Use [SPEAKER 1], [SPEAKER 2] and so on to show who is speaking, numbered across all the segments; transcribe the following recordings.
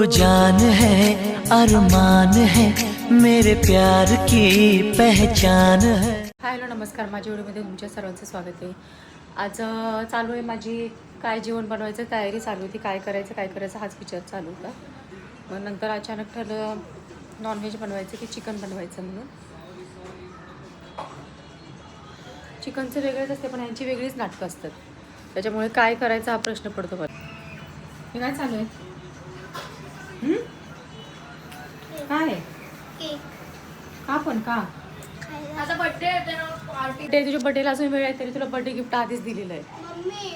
[SPEAKER 1] जान है अरमान है मेरे प्यार की पहचान है।
[SPEAKER 2] हॅलो नमस्कार, माझ्या व्हिडिओमध्ये तुमच्या सर्वांचं स्वागत आहे। आज चालू आहे माझी काय जेवण बनवायचं तयारी चालू होती, काय करायचं हाच विचार चालू होता। मग नंतर अचानक ठरलं नॉनव्हेज बनवायचं की चिकन बनवायचं म्हणून। चिकनचं वेगळंच असते पण यांची वेगळीच नाटकं असतात, त्याच्यामुळे काय करायचा हा प्रश्न पडतो मला। हे काय चालू आहे? काय
[SPEAKER 3] केक
[SPEAKER 2] का पण का
[SPEAKER 3] आता बर्थडे आहे ना पार्टी
[SPEAKER 2] ते तुझ्या बर्थडेला अजून वेळ आहे तरी तुला बर्थडे गिफ्ट आधीच दिलेलं आहे।
[SPEAKER 3] मम्मी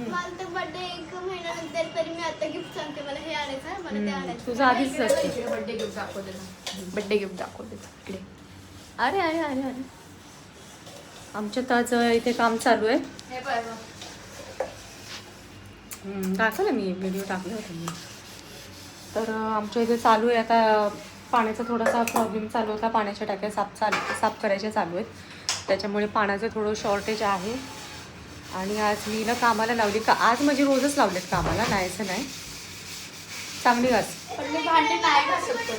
[SPEAKER 3] मला तर बर्थडे 1 महिन्यानंतर तरी मी आता गिफ्ट सांगते मला हे आणायचं आहे मला ते आणायचं
[SPEAKER 2] तुझं आधीच असते।
[SPEAKER 3] बर्थडे गिफ्ट दाखवते ना
[SPEAKER 2] बर्थडे गिफ्ट दाखवते इकडे। अरे अरे अरे अरे आमच्यात आज इथे काम चालू आहे।
[SPEAKER 3] हे बघ
[SPEAKER 2] टाकलं मी व्हिडिओ टाकले होते मी। तर आमच्या इथे चालू आहे आता पाण्याचा थोडासा प्रॉब्लेम चालू होता, पाण्याच्या टाक्या साफ करायच्या चालू आहेत, त्याच्यामुळे पाण्याचं थोडं शॉर्टेज आहे। आणि आज मी ना कामाला लावली का आज म्हणजे रोजच लावलेत कामाला, नाही असं नाही। चांगली घास
[SPEAKER 3] पण मी भांडे नाही घासत।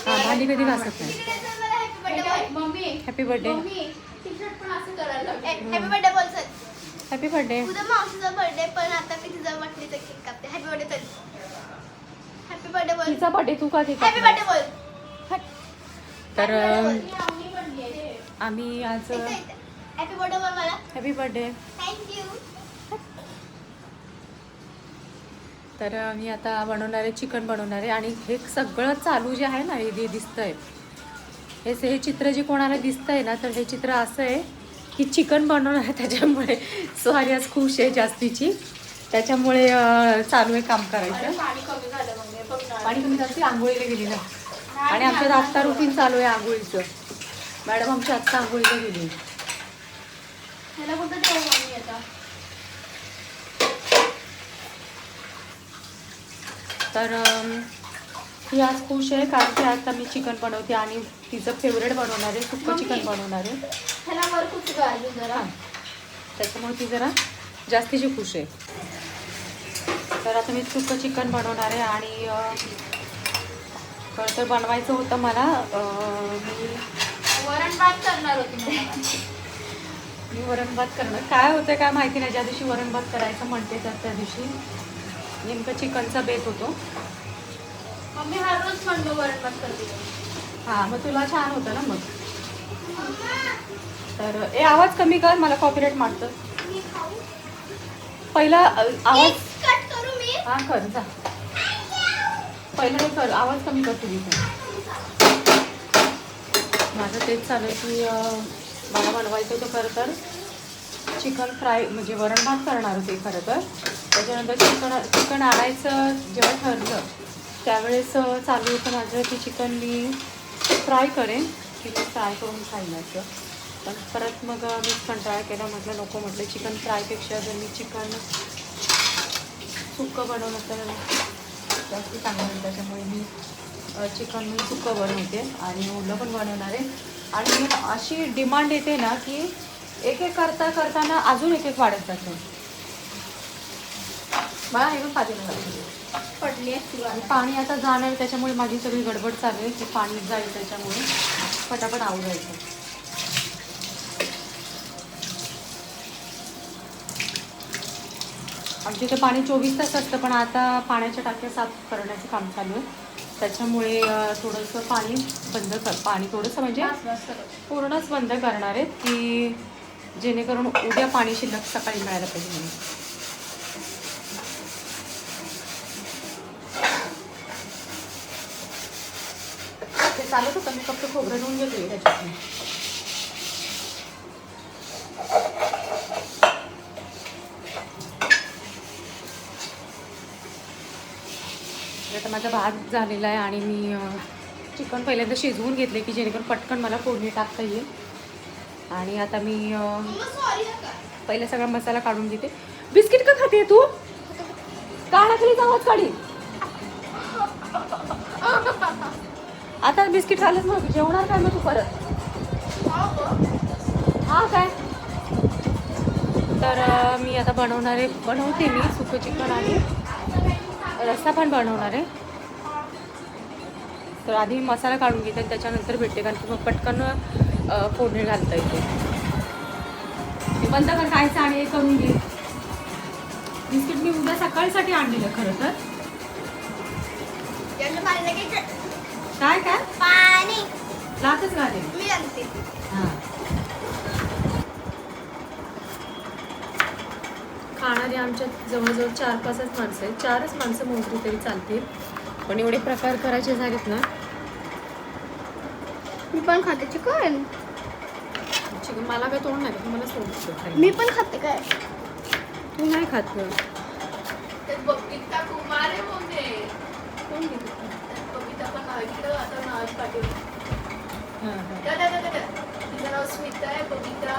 [SPEAKER 2] हां भांडी कधी घासत नाही।
[SPEAKER 3] Mummy
[SPEAKER 2] happy birthday
[SPEAKER 3] mummy T-shirt पण असं करायला हॅपी बर्थडे बोल सर।
[SPEAKER 2] Happy birthday.
[SPEAKER 3] उद्या मावशीचा बर्थडे पण आता मी तिचा वाटणीचा केक कापते। हॅपी बर्थडे चल हॅपी बर्थडे बोल।
[SPEAKER 2] तिचा बर्थडे तू का केक
[SPEAKER 3] हॅपी बर्थडे बोल।
[SPEAKER 2] तर आम्ही आज
[SPEAKER 3] हॅपी बर्थडे बोल मला।
[SPEAKER 2] Happy birthday.
[SPEAKER 3] थँक्यू।
[SPEAKER 2] तर मी आता बनवणार आहे चिकन बनवणार आहे। आणि हे सगळं चालू जे आहे ना हे दिसतंय हे चित्र जे कोणाला दिसतंय ना तर हे चित्र असं आहे की चिकन बनवणार आहे, त्याच्यामुळे स्वारी आज खुश आहे जास्तीची, त्याच्यामुळे चालू आहे काम करायचं।
[SPEAKER 3] पाणी कमी झालं मम्मी
[SPEAKER 2] पाणी कमी जास्ती आंघोळीला गेली ना। आणि आमच्यात आत्ता रुटीन चालू आहे आंघोळीचं। मॅडम आमची आत्ता आंघोळीला गेली।
[SPEAKER 3] ह्याला कुठं ठेवू मम्मी आता?
[SPEAKER 2] तर ती आज खुश आहे कारण की आता मी चिकन बनवते आणि तिचं फेवरेट बनवणार आहे, सुक्कं चिकन बनवणार आहे।
[SPEAKER 3] ह्याला वर कुठं घालून जरा
[SPEAKER 2] त्याच्यामुळे ती जरा जास्तीची खुश आहे। तर आता मी सुक्कं चिकन बनवणार आहे आणि खरं तर बनवायचं होतं मला मी
[SPEAKER 3] वरण भात करणार होती
[SPEAKER 2] मी वरण भात करणार। काय होतं काय माहिती नाही, ज्या दिवशी वरण भात करायचं म्हणते तर त्या दिवशी नेमकं चिकनचा बेत होतो।
[SPEAKER 3] मम्मी हर रोज म्हणतो वरण भात करते।
[SPEAKER 2] हां मग तुला छान होतं ना मग। तर आवाज कमी कर, मला कॉपीराइट मारतं। पहिला आवाज
[SPEAKER 3] कट करू मी?
[SPEAKER 2] हां कर जा, पहिलं हे कर, आवाज कमी कर तुझी। माझं तेच चालू आहे की मला बनवायचं होतं खरं तर चिकन फ्राय म्हणजे वरण भात करणार होते खरं तर। त्याच्यानंतर चिकन आणायचं जेव्हा ठरलं त्यावेळेस चालू होतं माझं की चिकन मी फ्राय करेन की मी फ्राय करून खाईन असं, पण परत मग मी कंटाळा केला, म्हटलं नको, म्हटलं चिकन फ्रायपेक्षा जर मी चिकन सुक्कं बनवलं तर जास्त चांगलं होईल, त्याच्यामुळे मी चिकन मी सुक्कं बनवते आणि ओलं पण बनवणार आहे। आणि अशी डिमांड येते ना की एक एक करताना अजून एक वाढत जातं। मला हे पण पाहिजे
[SPEAKER 3] पडली असती
[SPEAKER 2] आणि पाणी आता जाणार, त्याच्यामुळे माझी सगळी गडबड चालू आहे की पाणी जाईल, त्याच्यामुळे फटाफट आवडायचं। आमच्या इथे पाणी 24 तास असतं, पण आता पाण्याच्या टाक्या साफ करण्याचं काम चालू आहे, त्याच्यामुळे थोडंसं पाणी पाणी थोडंसं म्हणजे पूर्णच बंद करणार आहेत की जेणेकरून उद्या पाणी शिल्लक सकाळी मिळायला पाहिजे म्हणून। ते चालत होतं, मी फक्त खोबरं धुवून घेतोय त्याच्यातून। आता माझा भात झालेला आहे आणि मी चिकन पहिल्यांदा शिजवून घेतले की जेणेकरून पटकन मला फोडणी टाकता येईल। आणि आता मी पहिला सगळा मसाला काढून घेते। बिस्किट का खाते तू? काढाखाली आवाज काढी। आता बिस्किट खाल्लंच मग जेवणार काय मग तू परत? हा काय तर मी आता बनवते मी सुकं चिकन आणि रस्सा पण बनवणार आहे। तर आधी मी मसाला काढून घेते आणि त्याच्यानंतर भेटते, कारण की मग पटकन फोडणी घालता येते. हे बंद कर खायचं आणि हे करून घे. बिस्किट मी उद्या सकाळीसाठी आणलेलं खरं तर. काय काय
[SPEAKER 3] पाणी
[SPEAKER 2] लातच घालेल.
[SPEAKER 3] मी आणते.
[SPEAKER 2] हां, खाणारी आमच्यात जवळजवळ 4-5च माणसं आहेत. 4च माणसं मोजली तरी चालतील, पण एवढे प्रकार करायचे झालेत ना.
[SPEAKER 3] मी पण खाते चिकन.
[SPEAKER 2] चिकन मला काय तोंड नाही, मला सोडतो.
[SPEAKER 3] मी पण खाते काय.
[SPEAKER 2] तू नाही खात ना.
[SPEAKER 3] बबिता कुमार आहे बोलते.
[SPEAKER 2] कोण घेते?
[SPEAKER 3] बबिता पण नाव इकडं आता नाव पाठवलं.
[SPEAKER 2] हां हां.
[SPEAKER 3] तिचं नाव स्मिता आहे, बबिता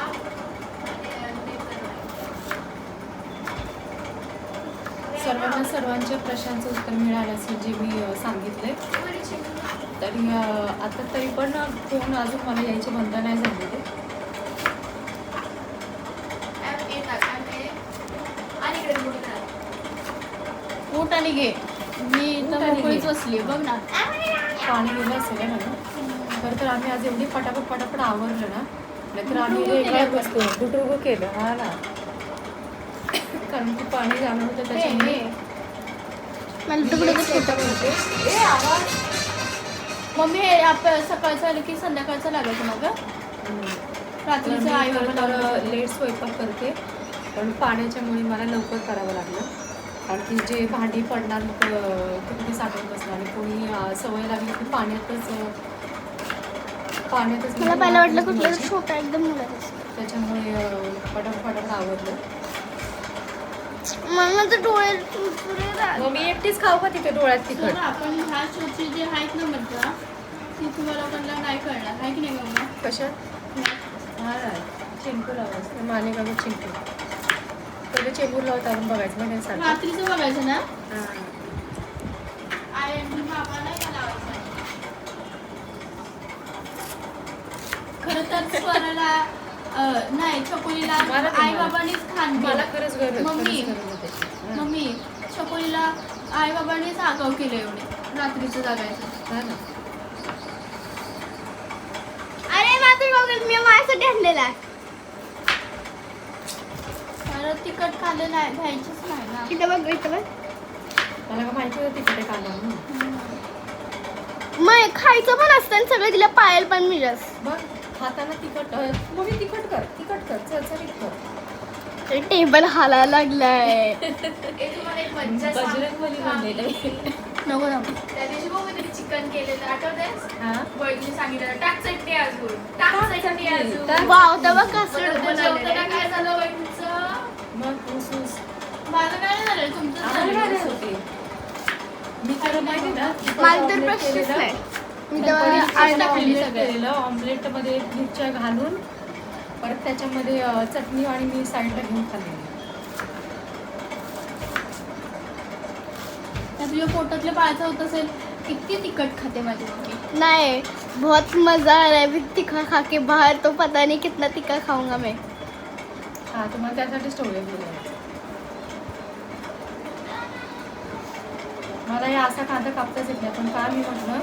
[SPEAKER 3] आणि
[SPEAKER 2] सर्वांच्या प्रश्नांचं उत्तर मिळालं असेल जे मी सांगितले. तरी आता तरी पण फोन अजून मला यायचे बंद नाही झाले ते.
[SPEAKER 3] ऊट आणि घे. मी
[SPEAKER 2] ऊट
[SPEAKER 3] तर
[SPEAKER 2] आणि
[SPEAKER 3] मोकळीच
[SPEAKER 2] घे.
[SPEAKER 3] बसली बघ ना.
[SPEAKER 2] पाणी गेलं असेल आहे ना. खरं तर आम्ही आज एवढी पटापट आवरलं ना, नाहीतर आम्ही
[SPEAKER 3] गुटरुगू
[SPEAKER 2] वेगळ्या
[SPEAKER 3] केलं.
[SPEAKER 2] वस्तू गुटरुगू केलं. हा ना, कारण की पाणी जाणं होतं त्याच्यामुळे.
[SPEAKER 3] मला तुकडं
[SPEAKER 2] स्वयंपाक करते. आवाज.
[SPEAKER 3] मम्मी हे आपण सकाळचं आलं की संध्याकाळचं लागायचं ना गं. रात्रीचं आई बाबा
[SPEAKER 2] लेट स्वयंपाक करते, पण पाण्याच्यामुळे मला लवकर करावं लागलं. कारण की जे भांडी पडणार मग ते कुठे साठवून बसणार आणि कोणी सवय लागली की पाण्यातच
[SPEAKER 3] मला पहिलं वाटलं कुठलं छोटा एकदम मुलाचं.
[SPEAKER 2] त्याच्यामुळे फटाफट आवडलं.
[SPEAKER 3] मला तर डोळे
[SPEAKER 2] मग मी एकटीच खाऊ का तिथे डोळ्यात तिखट?
[SPEAKER 3] आपण ह्या शोची जे आहेत ना म्हटलं ती तुम्हाला लोकांना नाही कळणार आहे की नाही मम्मा.
[SPEAKER 2] कशात? हा चिंकू लावायचं मालेगाव चिंकू. पहिले चेंबूर लावत आणून बघायचं म्हणजे सांग.
[SPEAKER 3] रात्रीचं बघायचं ना.
[SPEAKER 2] हां
[SPEAKER 3] आई आणि बाबा नाही का लावायचं. खरं तर स्वराला नाही छकोलीला
[SPEAKER 2] मला ते
[SPEAKER 3] आई बाबांनीच खान
[SPEAKER 2] मला खरंच गरज
[SPEAKER 3] मम्मी
[SPEAKER 2] होते.
[SPEAKER 3] मम्मी छकोलीला आई बाबांनीच आगाव केलं एवढे रात्रीचं जागायचं.
[SPEAKER 2] हा ना.
[SPEAKER 3] अरे माझं बघ मी माझ्यासाठी आणलेला. परत तिखट खाल्लं नाही घ्यायचंच नाही ना. इथं बघ इथं बघ.
[SPEAKER 2] मला का माहिती होतं तिकडे काढणार म्हणून.
[SPEAKER 3] मग खायचं पण असतं आणि सगळं तिला पायल पण मिळस.
[SPEAKER 2] बघ हाताला तिखट मग तिखट कर चरचरीत कर.
[SPEAKER 3] टेबल हालायला लागलाय.
[SPEAKER 2] बजरंगबली बनलेलं आहे.
[SPEAKER 3] नको नको.
[SPEAKER 4] त्या दिवशी बघ मी चिकन केलेलं आठवतेस?
[SPEAKER 2] हां
[SPEAKER 4] वहिनी सांगितलं टाक चटणी अजून टाक चटणी अजून
[SPEAKER 2] टाक.
[SPEAKER 3] वाव तेव्हा कसं
[SPEAKER 4] जेवताना काय झालं वहिनीचं?
[SPEAKER 2] मग ऊस
[SPEAKER 4] माझं काय नाही झालं तुमचं
[SPEAKER 2] आम्हाला
[SPEAKER 4] झालं.
[SPEAKER 2] काय होते. मी खरं माहिती ना
[SPEAKER 3] मला तर प्रश्नच नाही. मी तेव्हा
[SPEAKER 2] केलेलं ऑमलेटमध्ये मिरच्या घालून परत त्याच्यामध्ये चटणी आणि मी साईडला घेऊन खाल्लेली.
[SPEAKER 4] तुझ्या पोटातलं पाळायचं होत असेल किती तिखट खाते माझी मम्मी.
[SPEAKER 3] नहीं बहुत मजा आ रहा है अभी तीखा खा के बाहर तो पता नहीं कितना तीखा खाऊंगा मैं.
[SPEAKER 2] हां तुम्हाला त्यासाठीच ठेवलं गेलं. मला हे असा कांदा कापताच येत नाही, पण का मी म्हटलं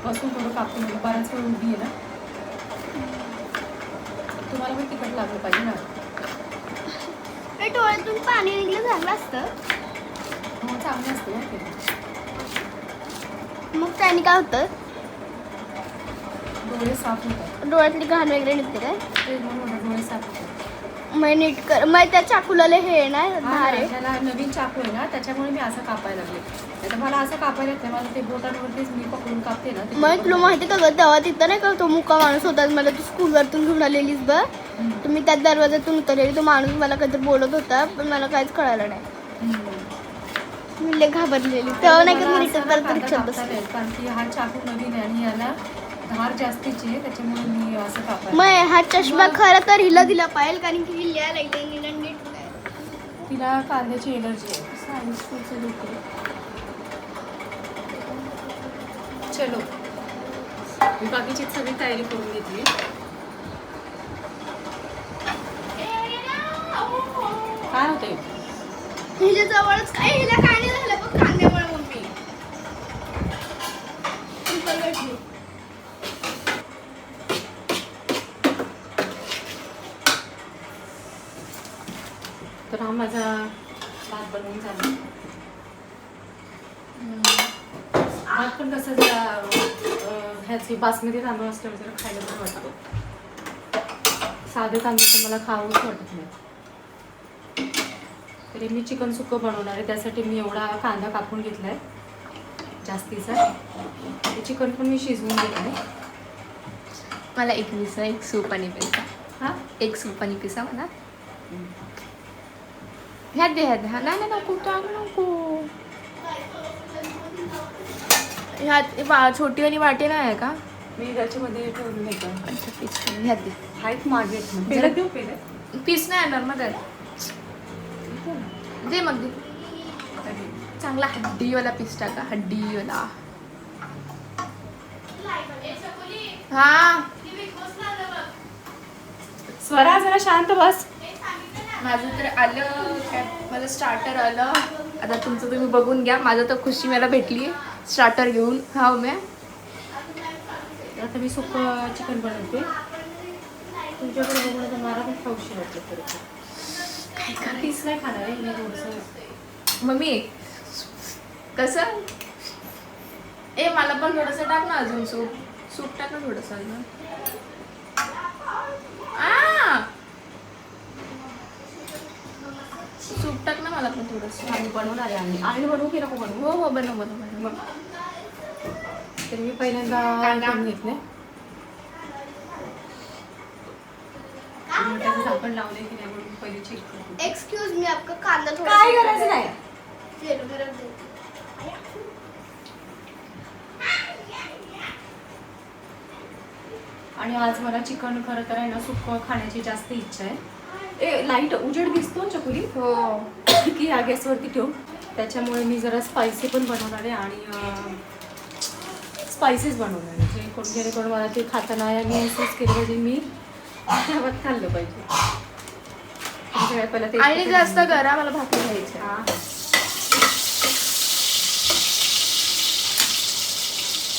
[SPEAKER 2] बसून थोडं कापते म्हणजे बराच वेळ उभी आहे ना. तुम्हाला पण तिखट लागलं पाहिजे ना.
[SPEAKER 3] डोळ्यातून पाणी निघलं झालं असतं.
[SPEAKER 2] हो चांगलं असतं ना ते.
[SPEAKER 3] मग त्याने काय होतं
[SPEAKER 2] डोळे साफ होतात.
[SPEAKER 3] डोळ्यातली घाण वगैरे निघते काय.
[SPEAKER 2] ते म्हणून डोळे साफ होतात.
[SPEAKER 3] मग नीट कर मग त्या चाकूला हे ना धार आहे.
[SPEAKER 2] त्याला नवीन चाकू आहे ना त्याच्यामुळे मी असं कापायला लागले. नाही तर मला असं कापायला येत नाही. मला ते बोटांवरतीच मी पकडून कापते ना.
[SPEAKER 3] मग तुला माहिती का गं तेव्हा तिथं नाही का तो मुका माणूस होता मला तू स्कूलवरतून घेऊन आलेलीस बघ. तुम्ही त्या दरवाजातून उतरलेली तो माणूस मला काहीतरी बोलत होता पण मला काहीच कळालं नाही. मी लय घाबरलेली तेव्हा नाही का मी रिटर्न परत रिक्षात बसले.
[SPEAKER 2] कारण की हा चाकू नवीन आहे आणि याला धार जास्तीची आहे त्याच्यामुळे मी असं कापायला.
[SPEAKER 3] मग हा चष्मा खरं तर हिला दिला पाहिजे कारण की ही लिहायला एकदा नीट
[SPEAKER 2] तिला कांद्याची एलर्जी आहे. चलो मी बाकीची सगळी तयारी करून घेतली. काय होतंय
[SPEAKER 3] हिच्या जवळच काय हिला काय नाही झालं बघ कांद्यामुळे मम्मी.
[SPEAKER 4] ऑफर भेटली.
[SPEAKER 2] तर हा माझा भात बनवून झाला. भात पण कसं जरा ह्याची बासमती तांदूळ असल्यावर जरा खायला बरं वाटतो. साधे तांदूळ तर मला खाऊच वाटत नाही. तरी मी चिकन सुक्कं बनवणार आहे. त्यासाठी मी एवढा कांदा कापून घेतला आहे जास्तीचा. ते चिकन पण मी शिजवून घेतलं आहे.
[SPEAKER 4] मला एक पिसा, एक सूप आणि पिसा.
[SPEAKER 2] हां
[SPEAKER 4] एक सूप आणि पिसा म्हणा. ह्यात दे, ह्यात दे. हा नाही नको, टाक नको. ह्यात छोटीवाली वाटी नाही आहे का?
[SPEAKER 2] मी त्याच्यामध्ये ठेवून घेतो.
[SPEAKER 4] अच्छा पीस ह्यात दे.
[SPEAKER 2] आहेत मागे जरा देऊ पेले.
[SPEAKER 4] पीस नाही येणार मग त्यात. दे मग दे. चांगला हड्डीवाला पीस टाका, हड्डीवाला. हा
[SPEAKER 2] स्वरा जरा शांत बस.
[SPEAKER 4] माझं तर आलं काय, माझं स्टार्टर आलं. आता तुमचं तुम्ही बघून घ्या. माझं तर खुशी मला भेटली स्टार्टर घेऊन. हा मी
[SPEAKER 2] आता मी सुक्कं चिकन बनवते. तुमच्याकडे बघून आता मला पण खाऊशी वाटलं. खरं
[SPEAKER 4] काय करायचं
[SPEAKER 2] पीस नाही खाणार आहे मी थोडंसं.
[SPEAKER 4] मम्मी कसं. ए मला पण थोडंसं टाक ना अजून. सूप टाक ना थोडंसं अजून. सूप टाक ना मला पण थोडंसं.
[SPEAKER 2] आम्ही बनवणार आहे. आम्ही बनवू की नको बनवू.
[SPEAKER 4] हो हो बनव बनव बनव.
[SPEAKER 2] मग तर मी पहिल्यांदा करून घेतले. त्याचं झाकण लावलंय की नाही म्हणून पहिले चेक करते.
[SPEAKER 3] एक्सक्यूज मी, आपका कांदा थोड़ा
[SPEAKER 2] काय करायचं नाही.
[SPEAKER 3] तेल में रख देती.
[SPEAKER 2] आणि आज मला चिकन खरं तर आहे ना सुक्कं खाण्याची जास्त इच्छा आहे. ए लाईट उजेड दिसतो ना चकुली
[SPEAKER 4] हो
[SPEAKER 2] की या गॅसवरती ठेवू. त्याच्यामुळे मी जरा स्पायसी पण बनवणार आहे आणि स्पायसीच बनवणार आहे. जेणेकरून मला ते खाताना मी महसूस केलं पाहिजे मी तेव्हाच खाल्लं पाहिजे. सगळ्यात पहिला ते
[SPEAKER 4] आणि जास्त गरा मला भाकरी घ्यायची.
[SPEAKER 2] हां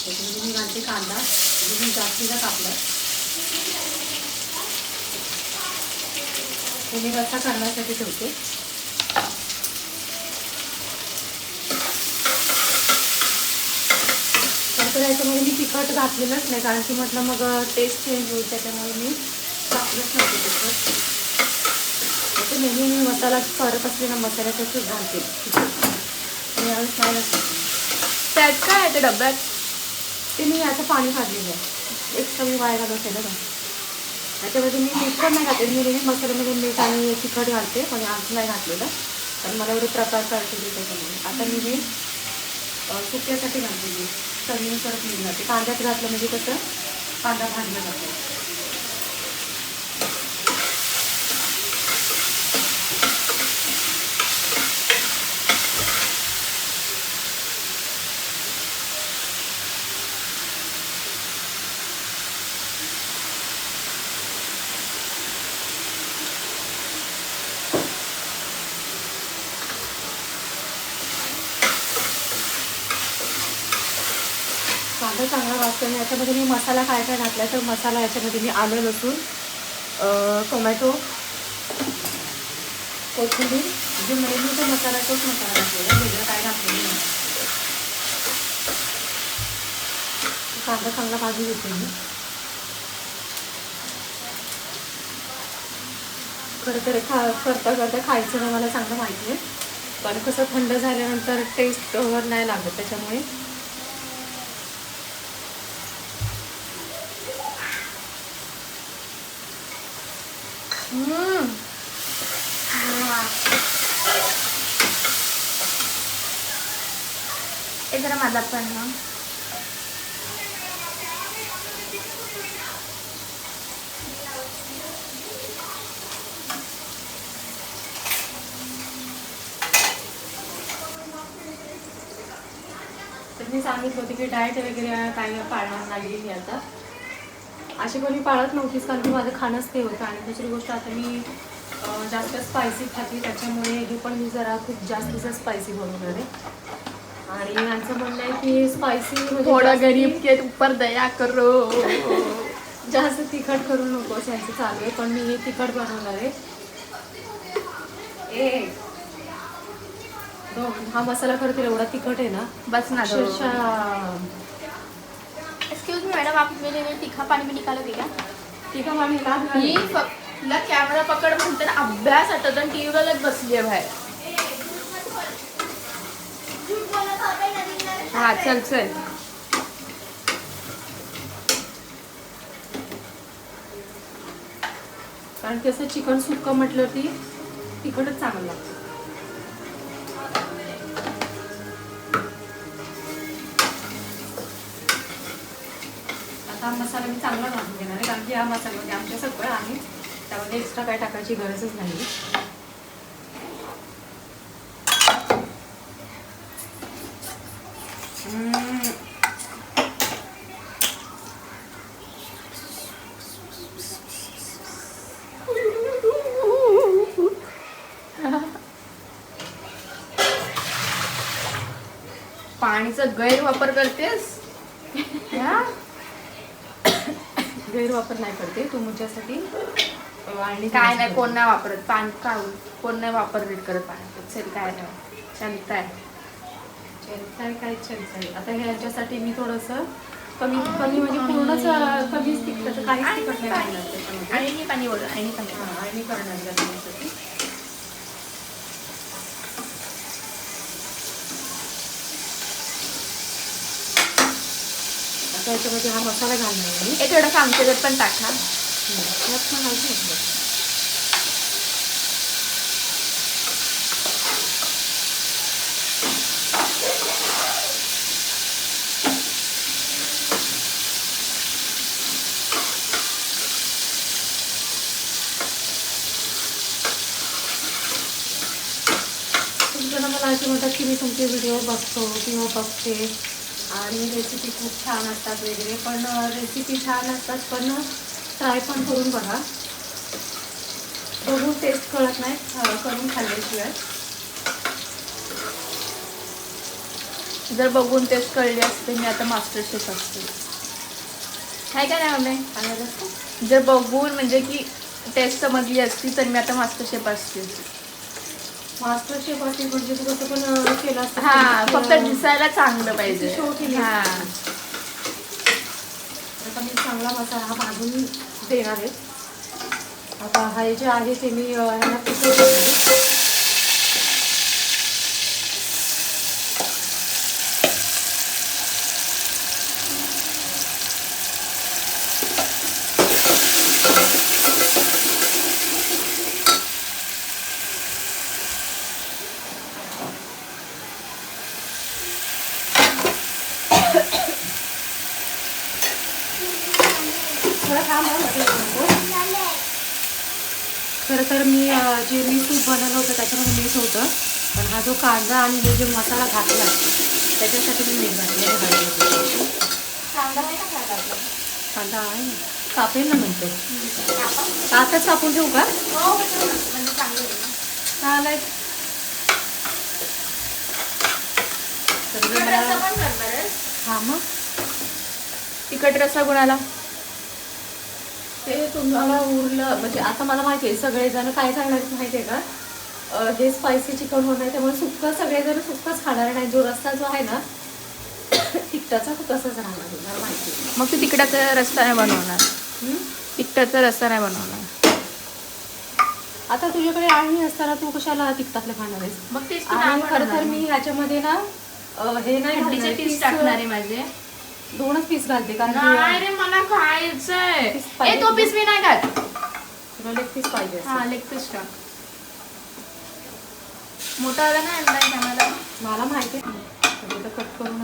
[SPEAKER 2] त्याच्यामध्ये मी घालते कांदा. मी जास्तीचा कापला. हे मी रस्सा करण्यासाठी ठेवते. तर याच्यामध्ये मी तिखट घातलेलंच नाही कारण की म्हटलं मग टेस्ट चेंज होईल. त्याच्यामुळे मी घातलंच नव्हतं तिखट. तर नेहमी मी मसाला करत असले ना मसाल्याच्याच घालते आणि यावेळेस नाही घातलं.
[SPEAKER 4] त्यात काय आहे ते डब्यात?
[SPEAKER 2] ते मी याचं पाणी काढलेलं आहे. एक्स्ट्रा मी वाया घालत असेल ना. त्याच्यामध्ये मी मीठ पण नाही घातले. मी नेहमी मसाल्यामध्ये मीठ आणि तिखट घालते पण आज नाही घातलेलं कारण मला एवढे प्रकार कळते त्याच्यामध्ये. आता मी हे सुक्यासाठी घालते. मी चवीनुसार मीठ घालते. कांद्यात घातलं म्हणजे कसं कांदा भाजला जातो. कांदा चांगला भाजतो. आणि याच्यामध्ये मी मसाला काय काय घातला तर मसाला याच्यामध्ये मी आलं लसूण टोमॅटो कोथिंबीर जे नेहमीचा मसाला तोच मसाला घातलेला. वेगळं काय घातलेलं नाही. कांदा चांगला भाजून घेते मी. खरं तर करता करता खायचं नाही मला चांगलं माहिती आहे पण कसं थंड झाल्यानंतर टेस्टवर नाही लागत. त्याच्यामुळे
[SPEAKER 4] हे जरा माझा पण ना.
[SPEAKER 2] तर मी सांगितलं होतं की डाएट वगैरे काही पाळणार नाही मी आता. अशी कोणी पाळत नव्हतीच कारण की माझं खाणंच ते होतं. आणि दुसरी गोष्ट आता मी जास्त स्पायसी खाते त्याच्यामुळे हे पण मी जरा खूप जास्तीचं स्पायसी बनवणार आहे. आणि यांचं म्हणणं आहे की स्पायसी
[SPEAKER 4] थोडा गरीब के ऊपर दया करो.
[SPEAKER 2] जास्त तिखट करू नकोस यांचं चालू आहे, पण मी हे तिखट बनवणार आहे. हा मसाला करतील एवढा तिखट आहे ना,
[SPEAKER 4] बस ना.
[SPEAKER 2] अक्षरशः.
[SPEAKER 3] एक्सक्यूज मी मॅडम, आप मेरे लिए तीखा पानी में निकालोगे क्या?
[SPEAKER 2] तिखट आम्ही का
[SPEAKER 4] ही तिला कॅमेरा पकड म्हणते ना, अभ्यास आठवत आणि टीव्ही बघत बसली आहे बाहेर. हा चल चल.
[SPEAKER 2] कारण कसं चिकन सुक्का म्हटलं ती तिखटच चांगलं लागतं. आता हा मसाला मी चांगला घालून घेणार आहे, कारण की हा मसाल्यामध्ये आमच्या सगळं आहे, त्यामध्ये एक्स्ट्रा काय टाकायची गरजच नाही.
[SPEAKER 4] पाणीचा गैरवापर करतेस.
[SPEAKER 2] गैरवापर नाही करते, तू मुझ्यासाठी आणि
[SPEAKER 4] काय नाही, कोण नाही वापरत पाणी. कोण नाही करत पाणी. चल काय नाही, चलताय.
[SPEAKER 2] काय चलतंय. आता हे यांच्यासाठी मी थोडंसं कमी म्हणजे पूर्णच कमीच तिखट, काहीच तिखट नाही घालणार त्याच्यामध्ये.
[SPEAKER 4] आणि पाणी बोल, आणि पाणी.
[SPEAKER 2] आणि करणार त्याच्यासाठी. आता याच्यामध्ये हा मसाला घालणार मी.
[SPEAKER 4] हे थोडंसं आमच्याकडे पण टाका.
[SPEAKER 2] त्यात पण घालते थोडं. तुमचं ना मला असे म्हणतात की मी तुमचे व्हिडिओ बघतो किंवा बघते आणि रेसिपी खूप छान असतात वगैरे, पण रेसिपी छान असतात पण ट्राय पण करून बघा. बघून टेस्ट कळत नाही, करून खाल्ल्याशिवाय.
[SPEAKER 4] जर बघून टेस्ट कळली असते मी आता मास्टर शेफ असते. काय काय नाही मम्मी.
[SPEAKER 2] आणि
[SPEAKER 4] जर बघून म्हणजे की टेस्ट समजली असती तर मी आता मास्टर शेफ असते.
[SPEAKER 2] मास्टर शेफ असेल म्हणजे तू कसं पण केलं असतं.
[SPEAKER 4] हा, फक्त दिसायला चांगलं पाहिजे.
[SPEAKER 2] शो केली.
[SPEAKER 4] हा.
[SPEAKER 2] आता मी चांगला मसाला हा भाजून देणार आहे. आता हे जे आहे ते मी ह्याला पिकवून देणार आहे. थोडा थांब नको. खरं तर मी जे मी सूप बनवलं होतं त्याच्यामध्ये मीठ होतं, पण हा जो कांदा आणि हे जे मसाला घातला त्याच्यासाठी मी मीठ घातलं.
[SPEAKER 3] कांदा आहे का खायला आपलं?
[SPEAKER 2] कांदा आहे ना, कापेल ना नंतर. आताच कापून ठेवू का?
[SPEAKER 3] हो, म्हणजे चांगलं आहे.
[SPEAKER 2] चालेल. तर मी
[SPEAKER 3] तिखट रस्सा
[SPEAKER 2] मला
[SPEAKER 3] पण करणार आहेस?
[SPEAKER 2] हा मग
[SPEAKER 4] तिखट रस्सा गुणाला
[SPEAKER 2] ते तुम्हाला उरलं म्हणजे आता मला माहिती आहे सगळेजण काय सांगणार माहिती आहे का, हे स्पायसी चिकन होणार आहे त्यामुळे सुक्का सगळेजण सुक्काच खाणार नाही. जो रस्सा जो आहे ना तिखटाचा तो तसंच राहणार आहे, मला माहिती आहे.
[SPEAKER 4] मग तू तिखटाचा रस्सा नाही बनवणार. तिखटाचा रस्सा नाही बनवणार.
[SPEAKER 2] आता तुझ्याकडे आणि असताना तू कशाला तिखटातलं खाणार आहेस?
[SPEAKER 4] मग तेच
[SPEAKER 2] आणि खरं तर मी ह्याच्यामध्ये ना हे नाही
[SPEAKER 4] हड्डीचे
[SPEAKER 2] घालणार,
[SPEAKER 4] पीस टाकणार आहे माझे.
[SPEAKER 2] 2च पीस घालते कारण
[SPEAKER 4] नाही
[SPEAKER 2] की
[SPEAKER 4] रे, मला खायचंय.
[SPEAKER 2] पीस पाहिजे.
[SPEAKER 4] तो पीस मी नाही खात.
[SPEAKER 2] तुला लेग पीस पाहिजे असेल.
[SPEAKER 4] हा, लेग पीस टाक. मोठा आला ना अंदाज आम्हाला.
[SPEAKER 2] मला माहिती आहे कट करून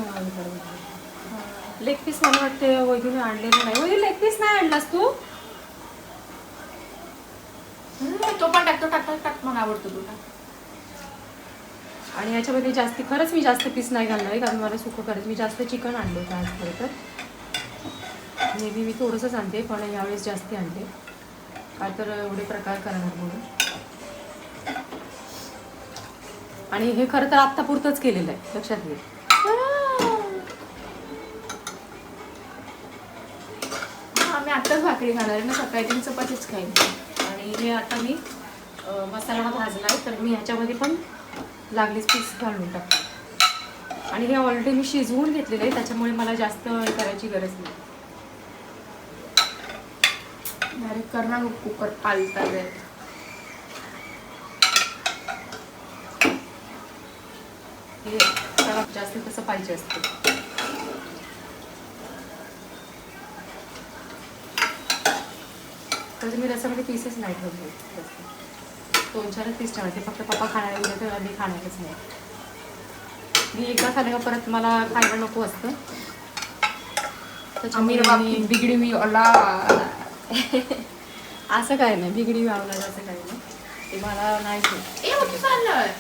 [SPEAKER 2] लेग पीस मला वाटते वैदूने आणलेलं नाही. वैदू लेग पीस नाही आणलास तू?
[SPEAKER 4] तो पण टाकतो. टाक मला आवडतो तो.
[SPEAKER 2] आणि याच्यामध्ये जास्ती खरंच मी जास्त पीस नाही घालणार आहे कारण मला सुकं करायचं. मी जास्त चिकन आणलं होतं आज खरं तर. नेहमी मी थोडंसंच आणते पण यावेळेस जास्ती आणते काय तर एवढे प्रकार करणार म्हणून. आणि हे खरं तर आत्तापुरतंच केलेलं आहे, लक्षात घे.
[SPEAKER 4] आत्ताच भाकरी खाणार आहे ना, सकाळी 3 चपातीच खाईन.
[SPEAKER 2] आणि हे आता मी मसाला हा भाजला आहे, तर मी ह्याच्यामध्ये पण लागलीच पीस घालून टाकते. आणि हे ऑलरेडी मी शिजवून घेतलेलं आहे, त्याच्यामुळे मला जास्त हे करायची गरज नाही.
[SPEAKER 4] डायरेक्ट करणार कुकर पालता जाईल.
[SPEAKER 2] हे त्याला जास्त कसं पाहिजे असतं. तर मी रसामध्ये पीसेस नाही ठेवले जास्त, 2-4 पीस ठेवायचे. फक्त पप्पा खाण्याला गेले तर मी खाणारच नाही. मी एकदा खाल्लं का परत मला खायला नको असतं.
[SPEAKER 4] आम्ही
[SPEAKER 2] त्याच्यामुळे
[SPEAKER 4] बिगडी मी ओला
[SPEAKER 2] असं काय नाही, बिगडी व्हावं असं काही नाही, ते मला नाही
[SPEAKER 4] ए मग चाललंय.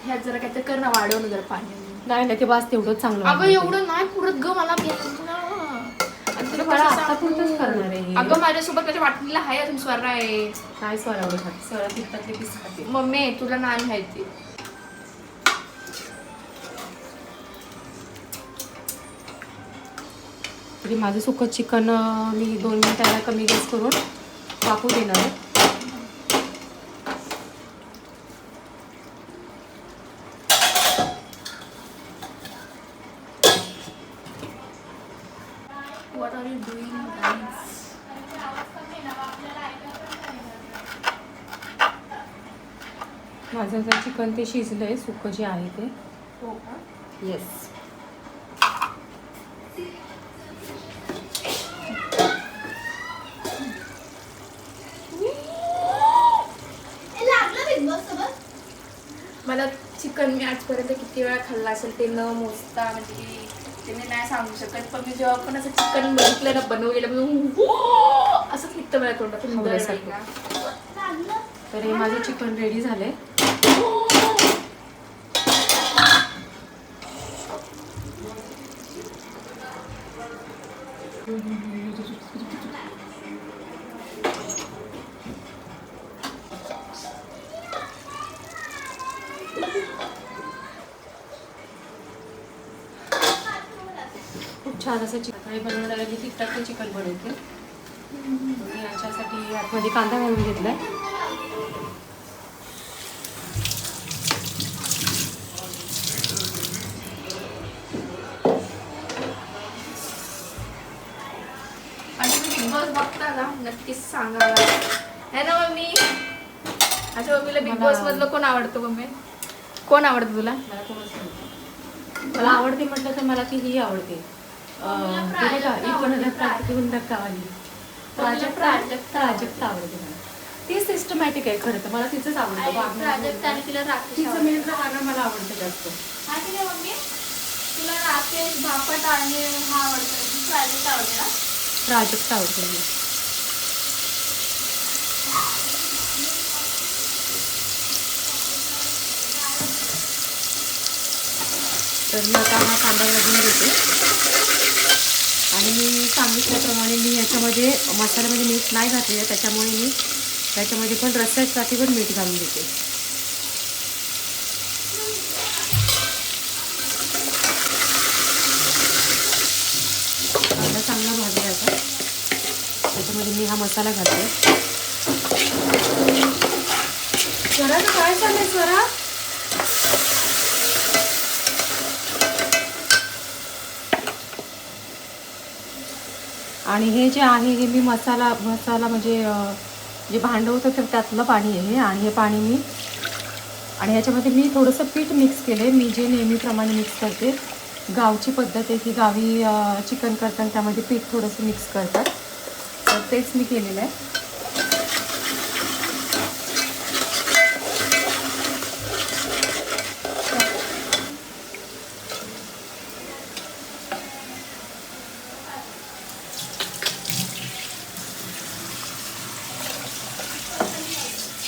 [SPEAKER 4] ह्यात जरा काहीतरी कर ना, वाढवलं जरा पाणी.
[SPEAKER 2] नाही ते बास तेवढंच चांगलं
[SPEAKER 4] अगं
[SPEAKER 2] वाटतं.
[SPEAKER 4] एवढं नाही पुरत ग मला घेतलं ना. आणि तुला
[SPEAKER 2] मला
[SPEAKER 4] कसं
[SPEAKER 2] आता
[SPEAKER 4] सांगू?
[SPEAKER 2] पुरतंच करणार आहे हे.
[SPEAKER 4] अगं माझ्यासोबत त्याच्या वाटणीला आहे अजून स्वरा आहे.
[SPEAKER 2] काय स्वरावं खाते, स्वरा तिखटातले पीस खाते.
[SPEAKER 4] मम्मी तुला नाही माहिती.
[SPEAKER 2] तरी माझं सुकं चिकन मी 2 मिनिटाला कमी गॅस करून वाफू देणार आहे.
[SPEAKER 4] What are you doing, guys?
[SPEAKER 2] माझं जर चिकन ते शिजलंय, सुकं जे आहे ते.
[SPEAKER 4] हो का?
[SPEAKER 2] येस.
[SPEAKER 4] मला चिकन मी आजपर्यंत किती वेळा खाल्लं असेल ते न मोजता, म्हणजे ते मी नाही सांगू शकत. पण मी जेव्हा पण असं चिकन बघितलं ना बनवलेलं, असंच निघतं मला तोंडातून.
[SPEAKER 2] तर हे माझं चिकन रेडी झालंय. खूप छान असं चिकन बनवणाऱ्या मी तिखटाचं चिकन बनवते. मी याच्यासाठी आतमध्ये कांदा घालून घेतलाय.
[SPEAKER 4] आणि तुम्ही बिग बॉस बघता का? नक्कीच सांगा है ना मम्मी. अच्छा मम्मीला बिग बॉस मधलं कोण आवडतं मम्मी? कोण आवडतं तुला?
[SPEAKER 2] मला कोणच नाही. मला आवडते म्हटलं तर मला ती ही आवडते. प्राजक्ता आवडते मला. ती सिस्टमॅटिक आहे खरं तर, मला तिचंच आवडतं.
[SPEAKER 4] प्राजक्ता आणि तिला राकेश
[SPEAKER 2] तिचं
[SPEAKER 4] आवडतं.
[SPEAKER 2] मेन गाणं मला आवडतं जास्त.
[SPEAKER 4] हा की नाही मम्मी? तुला राकेश बापट आणि हा आवडतं, प्राजक्ता आवडते ना?
[SPEAKER 2] प्राजक्ता आवडते मला. तर मी आता हा कांदा भाजून घेते. आणि मी सांगितल्याप्रमाणे मी ह्याच्यामध्ये मसाल्यामध्ये मीठ नाही घातलेलं, त्याच्यामुळे मी त्याच्यामध्ये पण रस्स्यासाठी पण मीठ घालून देते. कांदा चांगला भाजला आता. त्याच्यामध्ये मी हा मसाला घालते. स्वराचं काय चाललंय स्वरा? आणि हे जे आहे हे मी मसाला म्हणजे जे भांडं होतं तर त्यातलं पाणी आहे. आणि हे पाणी मी आणि ह्याच्यामध्ये मी थोडंसं पीठ मिक्स केलं आहे. मी जे नेहमीप्रमाणे मिक्स करते, गावची पद्धत आहे की गावी चिकन करताना त्यामध्ये पीठ थोडंसं मिक्स करतात, तर तेच मी केलेलं आहे.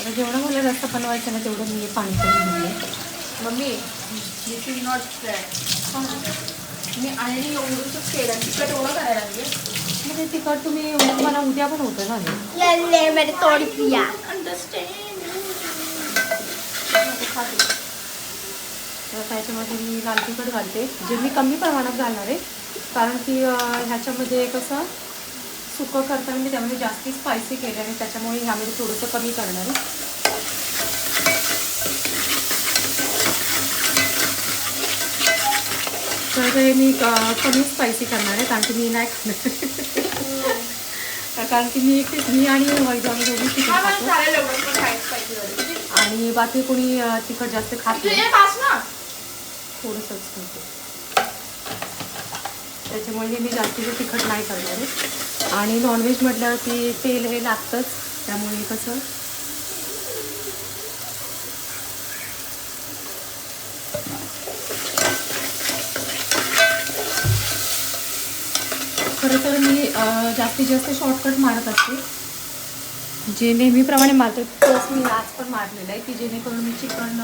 [SPEAKER 2] आता जेवढं मला रस्सा बनवायचं ना तेवढं मी पाणी करून घेतलं.
[SPEAKER 4] Mummy this is not fry. मी आणि एवढंच केलं तिखट एवढं करायला लागले.
[SPEAKER 2] मग ते तिखट तुम्ही मला उद्या पण होतं ना हे.
[SPEAKER 3] ले मेरे तोड़ दिया.
[SPEAKER 2] तर त्याच्यामध्ये मी लाल तिखट घालते, जे मी कमी प्रमाणात घालणार आहे, कारण की ह्याच्यामध्ये कसं सुकं करताना मी त्यामध्ये जास्ती स्पायसी केलं आणि त्याच्यामुळे ह्यामध्ये थोडंसं कमी करणार आहे. तर ते मी कमी स्पायसी करणार आहे, कारण की मी नाही खाणार. कारण की मी आणि वैजामी दोघी तिखट खातो
[SPEAKER 4] चालेल एवढं पण खायचं पाहिजे.
[SPEAKER 2] आणि बाकी कोणी तिखट जास्त खात नाही.
[SPEAKER 4] तुझे पास ना
[SPEAKER 2] थोडंसंच खातो, त्याच्यामुळे मी जास्तीचं तिखट नाही करणार आहे. आणि नॉनव्हेज म्हटल्यावरती तेल हे लागतंच, त्यामुळे कसं खरं तर मी जास्तीत जास्त शॉर्टकट मारत असते, जे नेहमीप्रमाणे मारते तोच मी आज पण मारलेला आहे, की जेणेकरून मी चिकन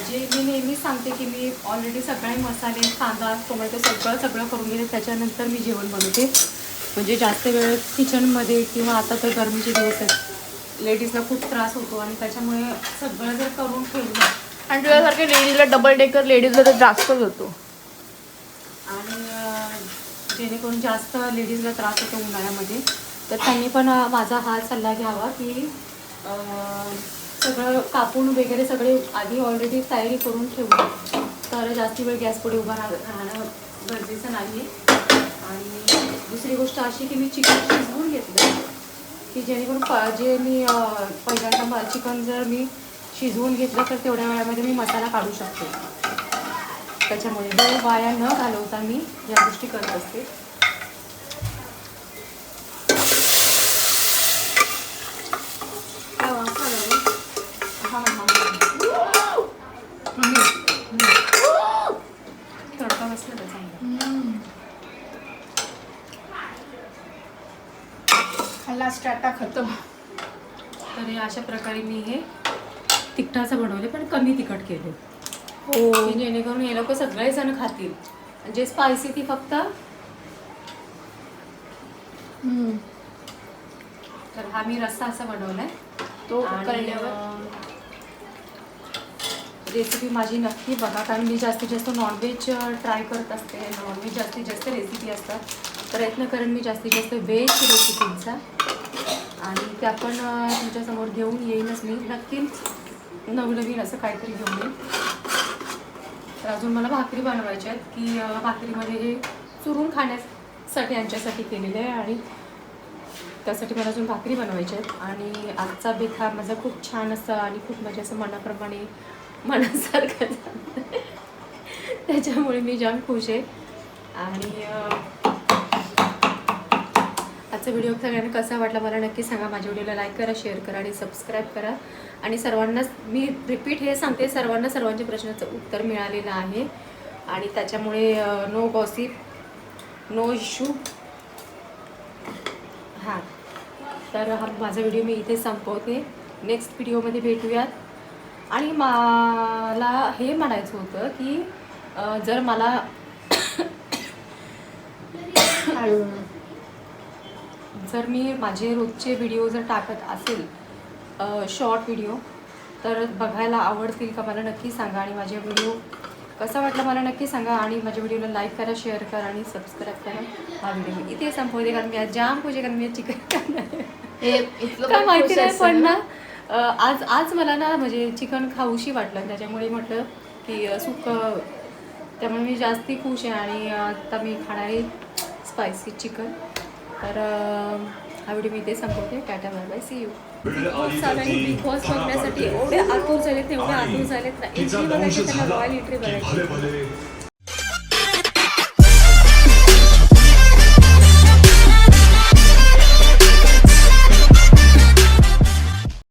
[SPEAKER 2] जे मी नेहमीच सांगते की मी ऑलरेडी सगळे मसाले, कांदा, टोमॅटो सगळं करून घेते, त्याच्यानंतर मी जेवण बनवते. म्हणजे जास्त वेळ किचनमध्ये, किंवा आता तर गरमीचे दिवस आहेत, लेडीजला खूप त्रास होतो आणि त्याच्यामुळे सगळं जर करून ठेवलं
[SPEAKER 4] आणि तुझ्यासारखे लेडीजला डबल डेकर लेडीजला तर जास्तच होतो.
[SPEAKER 2] आणि जेणेकरून जास्त लेडीजला त्रास होतो उन्हाळ्यामध्ये, तर त्यांनी पण माझा हा सल्ला घ्यावा की सगळं कापून वगैरे सगळे आधी ऑलरेडी तयारी करून ठेवली, तर जास्ती वेळ गॅस पुढे उभा राहणं गरजेचं नाही. आणि दुसरी गोष्ट अशी की मी चिकन शिजवून घेतलं, की जेणेकरून जे मी पहिल्यांदा चिकन जर मी शिजवून घेतलं तर तेवढ्या वेळामध्ये मी मसाला काढू शकते. त्याच्यामुळे वेळ वाया न घालवता मी या गोष्टी करत असते. तडका बसला त्याचा.
[SPEAKER 4] खाल्ला स्टार्टा खतम.
[SPEAKER 2] तर हे अशा प्रकारे मी हे तिखटाचं बनवले, पण कमी तिखट केले,
[SPEAKER 4] हो
[SPEAKER 2] की जेणेकरून हे लोक सगळेजण खातील. जे स्पायसी ती फक्त. तर हा मी रस्सा असा बनवलाय.
[SPEAKER 4] तो
[SPEAKER 2] आणि
[SPEAKER 4] कळल्यावर
[SPEAKER 2] रेसिपी माझी नक्की बघा, कारण मी जास्तीत जास्त नॉनव्हेज ट्राय करत असते. नॉनव्हेज जास्तीत जास्त रेसिपी असतात, प्रयत्न करेन मी जास्तीत जास्त व्हेज रेसिपींचा, आणि त्या पण तुमच्यासमोर घेऊन येईनच मी नक्कीच. नवनवीन असं काहीतरी घेऊन येईन. तर अजून मला भाकरी बनवायच्या आहेत, की भाकरीमध्ये हे चुरून खाण्यासाठी यांच्यासाठी केलेले आहे, आणि त्यासाठी मला अजून भाकरी बनवायच्या आहेत. आणि आजचा बेत हा माझा खूप छान असा आणि खूप म्हणजे असं मनासारखं झालं, त्याच्यामुळे मी जाम खुश आहे. आणि आजचा व्हिडिओ सगळ्यांना कसा वाटला मला नक्की सांगा. माझ्या व्हिडिओला लाईक करा, शेअर करा आणि सबस्क्राईब करा. आणि सर्वांनाच मी रिपीट हे सांगते, सर्वांच्या प्रश्नाचं उत्तर मिळालेलं आहे, आणि त्याच्यामुळे नो गॉसिप, नो इश्यू. हां, तर हा माझा व्हिडिओ मी इथे संपवते. नेक्स्ट व्हिडिओमध्ये भेटूयात. आणि मला हे म्हणायचं होतं की जर मला जर मी माझे रोजचे व्हिडिओ जर टाकत असेल, शॉर्ट व्हिडिओ, तर बघायला आवडतील का मला नक्की सांगा. आणि माझे व्हिडिओ कसा वाटला मला नक्की सांगा. आणि माझ्या व्हिडिओला लाईक करा, शेअर करा आणि सबस्क्राईब करा. हा व्हिडिओ मी इथे संपवते, कारण मी आज जाम खुश आहे, कारण मी चिकन काय माहिती नाही, पण ना आज मला ना म्हणजे चिकन खाऊशी वाटलं, त्याच्यामुळे म्हटलं की सुकं, त्यामुळे मी जास्ती खुश आहे. आणि आता मी खाणार आहे स्पायसी चिकन. तर हा व्हिडिओ मी इथे संपवते. Tata, bye bye, see you. Bigg Boss चालू आहे. बिग बॉस बघण्यासाठी एवढे आतुर झालेत ना, एवढे आतुर झालेत ना. एंट्री बघायची, त्यांना रॉयल एंट्री बघायची.